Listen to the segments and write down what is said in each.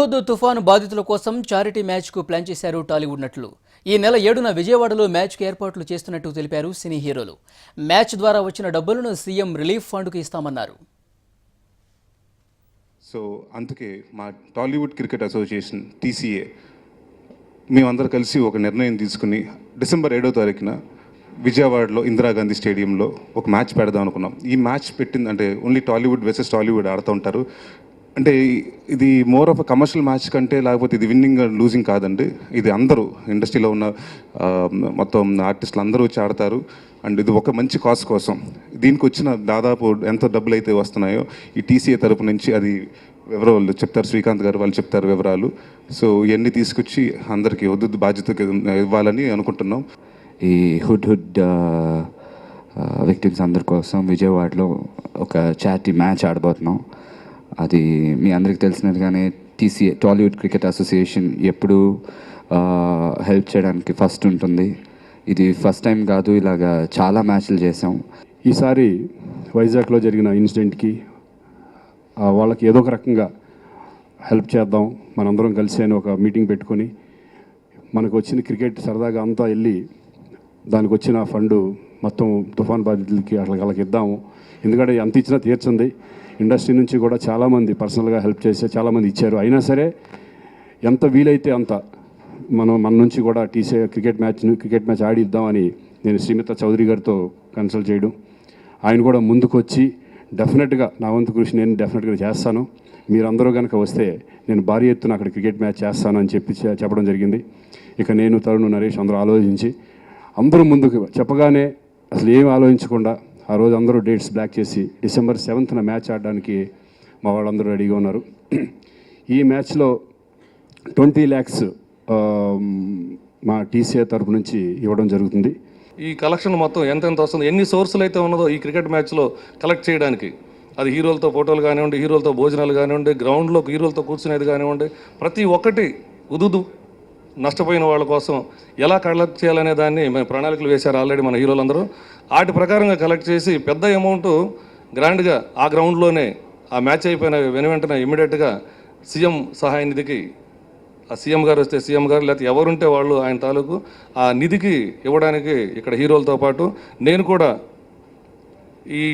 హుద్ తుఫాను బాధితుల కోసం చారిటీ మ్యాచ్కు ప్లాన్ చేశారు టాలీవుడ్ నటులు. ఈ నెల 7న విజయవాడలో మ్యాచ్కు ఏర్పాట్లు చేస్తున్నట్టు తెలిపారు సినీ హీరోలు. మ్యాచ్ ద్వారా వచ్చిన డబ్బులను సీఎం రిలీఫ్ ఫండ్కు ఇస్తామన్నారు. సో అందుకే మా టాలీవుడ్ క్రికెట్ అసోసియేషన్ టీసీఏ మేమందరూ కలిసి ఒక నిర్ణయం తీసుకుని డిసెంబర్ 7వ తారీఖున విజయవాడలో ఇందిరాగాంధీ స్టేడియంలో ఒక మ్యాచ్ పెడదాం అనుకున్నాం. ఈ మ్యాచ్ పెట్టింది అంటే ఓన్లీ టాలీవుడ్ వర్సెస్ టాలీవుడ్ ఆడుతూ ఉంటారు. అంటే ఇది more of a commercial match కంటే లేకపోతే ఇది విన్నింగ్ లూజింగ్ కాదండి. ఇది అందరూ ఇండస్ట్రీలో ఉన్న మొత్తం ఆర్టిస్టులు అందరూ వచ్చి ఆడతారు. అండ్ ఇది ఒక మంచి కాజ్ కోసం దీనికి వచ్చిన దాదాపు ఎంత డబ్బులు అయితే వస్తున్నాయో ఈ టీసీఏ తరపు నుంచి అది వివరాలు చెప్తారు, శ్రీకాంత్ గారు వాళ్ళు చెప్తారు వివరాలు. సో ఇవన్నీ తీసుకొచ్చి అందరికీ హుద్ బాధ్యత ఇవ్వాలని అనుకుంటున్నాం. ఈ హుద్ విక్టిమ్స్ అందరి కోసం విజయవాడలో ఒక చారిటీ మ్యాచ్ ఆడబోతున్నాం. అది మీ అందరికీ తెలిసినట్టుగానే టీసీఏ టాలీవుడ్ క్రికెట్ అసోసియేషన్ ఎప్పుడూ హెల్ప్ చేయడానికి ఫస్ట్ ఉంటుంది. ఇది ఫస్ట్ టైం కాదు, ఇలాగా చాలా మ్యాచ్లు చేసాం. ఈసారి వైజాగ్లో జరిగిన ఇన్సిడెంట్కి వాళ్ళకి ఏదో ఒక రకంగా హెల్ప్ చేద్దాం మనందరం కలిసి అని ఒక మీటింగ్ పెట్టుకొని మనకు వచ్చిన క్రికెట్ సరదాగా అంతా వెళ్ళి దానికి వచ్చిన ఫండు మొత్తం తుఫాన్ బాధితులకి వాళ్ళకి ఇద్దాము. ఎందుకంటే ఎంత ఇచ్చినా తీర్చుంది. ఇండస్ట్రీ నుంచి కూడా చాలామంది పర్సనల్గా హెల్ప్ చేసే చాలామంది ఇచ్చారు. అయినా సరే ఎంత వీలైతే అంత మన నుంచి కూడా టీసీ క్రికెట్ మ్యాచ్ ఆడిద్దామని నేను శ్రీమిత చౌదరి గారితో కన్సల్ట్ చేయడం, ఆయన కూడా ముందుకు వచ్చి డెఫినెట్గా నా వంతు కృషి నేను డెఫినెట్గా చేస్తాను, మీరందరూ కనుక వస్తే నేను భారీ ఎత్తున అక్కడ క్రికెట్ మ్యాచ్ చేస్తాను అని చెప్పడం జరిగింది. ఇక నేను తరుణ్ నరేష్ అందరూ ఆలోచించి అందరూ ముందుకు చెప్పగానే అసలు ఏం ఆలోచించకుండా ఆ రోజు అందరూ డేట్స్ బ్లాక్ చేసి డిసెంబర్ 7న మ్యాచ్ ఆడడానికి మా వాళ్ళందరూ రెడీగా ఉన్నారు. ఈ మ్యాచ్లో 20 lakhs మా టీసీఏ తరపు నుంచి ఇవ్వడం జరుగుతుంది. ఈ కలెక్షన్ మొత్తం ఎంత వస్తుంది, ఎన్ని సోర్సులు అయితే ఉన్నదో ఈ క్రికెట్ మ్యాచ్లో కలెక్ట్ చేయడానికి, అది హీరోలతో ఫోటోలు కానివ్వండి, హీరోలతో భోజనాలు కానివ్వండి, గ్రౌండ్లో హీరోలతో కూర్చునేది కానివ్వండి, ప్రతి ఒక్కటి ఉదుదు నష్టపోయిన వాళ్ళ కోసం ఎలా కలెక్ట్ చేయాలనే దాన్ని మేము ప్రణాళికలు వేశారు ఆల్రెడీ మన హీరోలందరూ. వాటి ప్రకారంగా కలెక్ట్ చేసి పెద్ద అమౌంట్ గ్రాండ్గా ఆ గ్రౌండ్లోనే ఆ మ్యాచ్ అయిపోయిన వెంటనే ఇమ్మీడియట్గా సీఎం సహాయ నిధికి, ఆ సీఎం గారు వస్తే సీఎం గారు లేకపోతే ఎవరుంటే వాళ్ళు ఆయన తాలూకు ఆ నిధికి ఇవ్వడానికి ఇక్కడ హీరోలతో పాటు నేను కూడా ఈ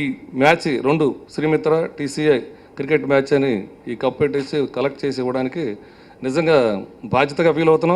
match 2 Srimitra TCA cricket match అని ఈ కప్ పెట్టేసి కలెక్ట్ చేసి ఇవ్వడానికి నిజంగా బాధ్యతగా ఫీల్ అవుతున్నాం.